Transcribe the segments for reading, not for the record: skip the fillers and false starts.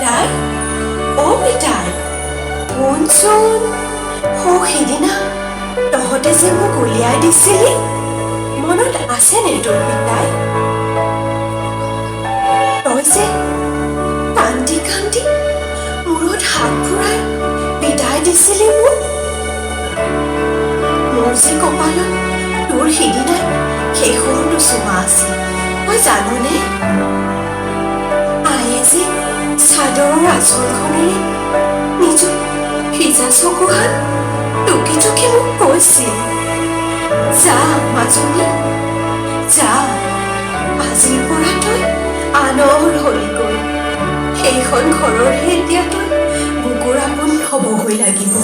পিতাই অ' পিতাই শুনচোন সিদিনা তহঁতে যে মোক উলিয়াই দিছিলি মনত আছেনে তোৰ পিতাই তই যে কান্দি কান্দি মূৰত হাত ফুৰাই বিদায় দিছিলি মোৰ যে কপালত তোৰ সিদিনাই শেষৰটো চুমা আছিল তই জাননে আয়ে যে চাদৰৰ আঁচলখনেৰে নিজৰ ভিজা চকুহাত টুকি টুকি মোক কৈছিল যা মাজনী যা আজিৰ পৰা তই আনৰ হলিগৈ সেইখন ঘৰৰহে এতিয়া তই বুকুৰ আপোন হ'বগৈ লাগিব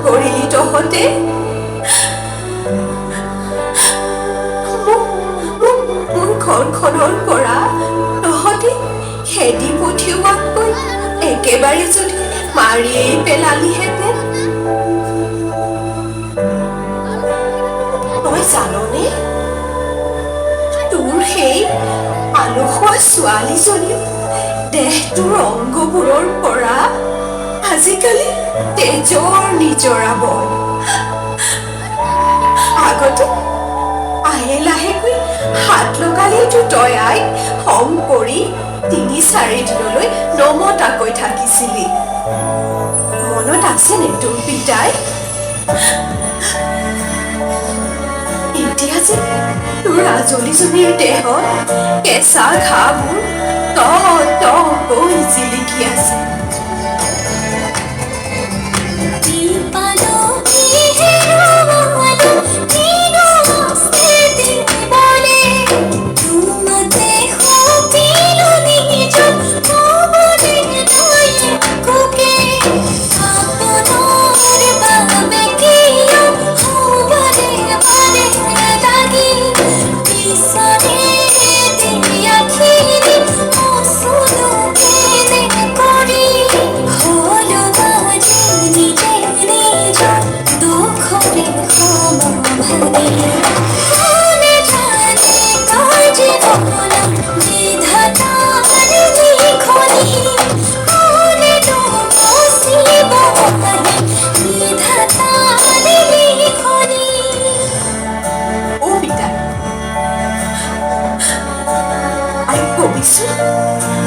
কৰিলি তহঁতে মোৰ ঘৰখনৰ পৰা তহঁতে খেদি পঠিওৱাতকৈ একেবাৰে যদি মাৰিয়েই পেলালিহেঁতেন তই জাননে তোৰ সেই আলসুৱা ছোৱালীজনী দেহটোৰ অংগবোৰৰ পৰা আজিকালি তেজৰ নিজৰা বয় আগতে আহে লাহেকৈ হাত লগালেইতো তই আই খং কৰি ৩-৪ দিনলৈ নমতাকৈ থাকিছিলি মনত আছেনে তোৰ পিতাই এতিয়া যে তোৰ আজলীজনীৰ দেহত কেঁচা ঘাঁবোৰ কৈ জিলিকি আছে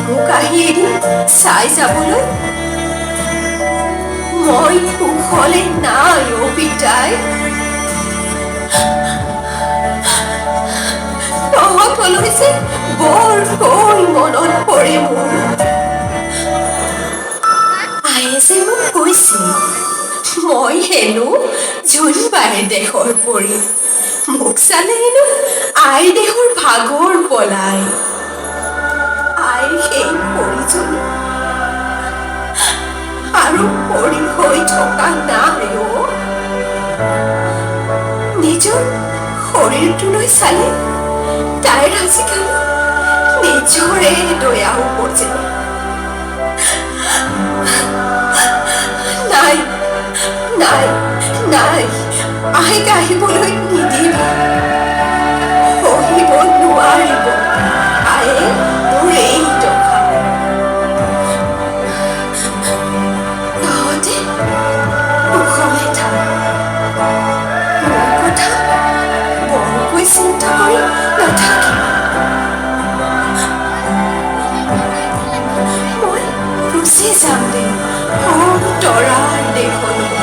মোক আহি এদিন চাই যাবলৈ মই কুশলে নাই অ' পিতাই তহঁতলৈ যে বৰ মনত পৰে মোৰ আয়ে যে মোক কৈছিল মই হেনো জোনবাইৰ দেশৰ পৰি মোক চালে হেনো আই দেশৰ ভাগৰ পলাই আইৰ সেই পৰিজনী আৰু পৰি হৈ থকা নাই অ' নিজৰ শৰীৰটোলৈ চালে তাইৰ আজিকালি নিজৰে দয়া উপজে নাই নাই নাই আইক আহিবলৈ নিদিবা সহিব নোৱাৰিব আয়ে মোৰ এই টকা তহঁতে সুখলে থাক মোৰ কথা বৰকৈ চিন্তা কৰি নাথাকিবা মই গুচি যাম দে তৰাৰ দেশলৈ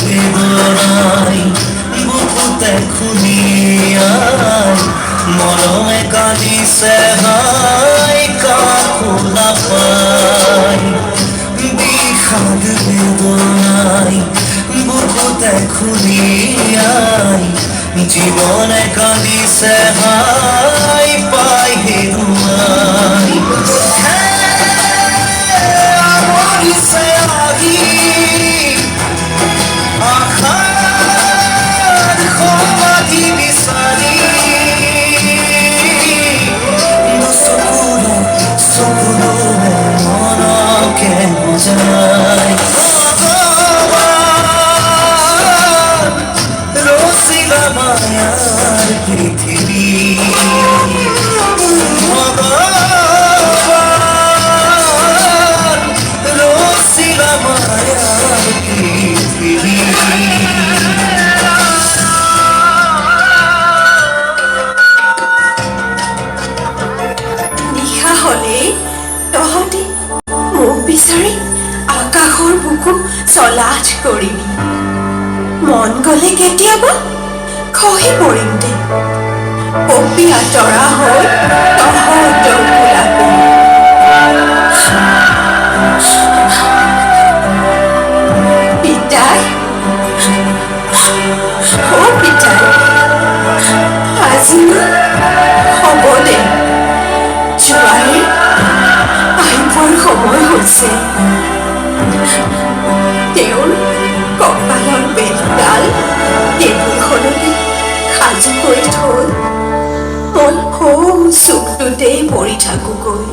বেদনাই বুকুতে খুলিয়াই মৰমে কান্দিছে হাই কাকো নাপাই বিষাদ বেদনাই বুকুতে খুলিয়াই জীৱনে কান্দিছে হাই পাই হেৰুৱাই আমৰিছে আহি আশাৰ সমাধি বিচাৰি চকুৰে মনকে বুজাই ৰচিলা মায়াৰ পৃথিৱী ভগৱান ৰচিলা মায়াৰ পৃথিৱী নিশা হ'লে তহঁতে মোক বিচাৰি আকাশৰ বুকু চলাথ কৰিবি মন গ'লে কেতিয়াবা খহি পৰিম দে পপি আঁতৰা হৈ তহঁতৰ ওলাবি পিতাই পিতাই আজি হ'ব দে জোৱাৰী আহিবৰ সময় হৈছে তেওঁৰ কপালৰ বেলডাল টেবুলখনলৈ সাজু কৰি থৈ মই সৌ চুকটোতেই পৰি থাকোগৈ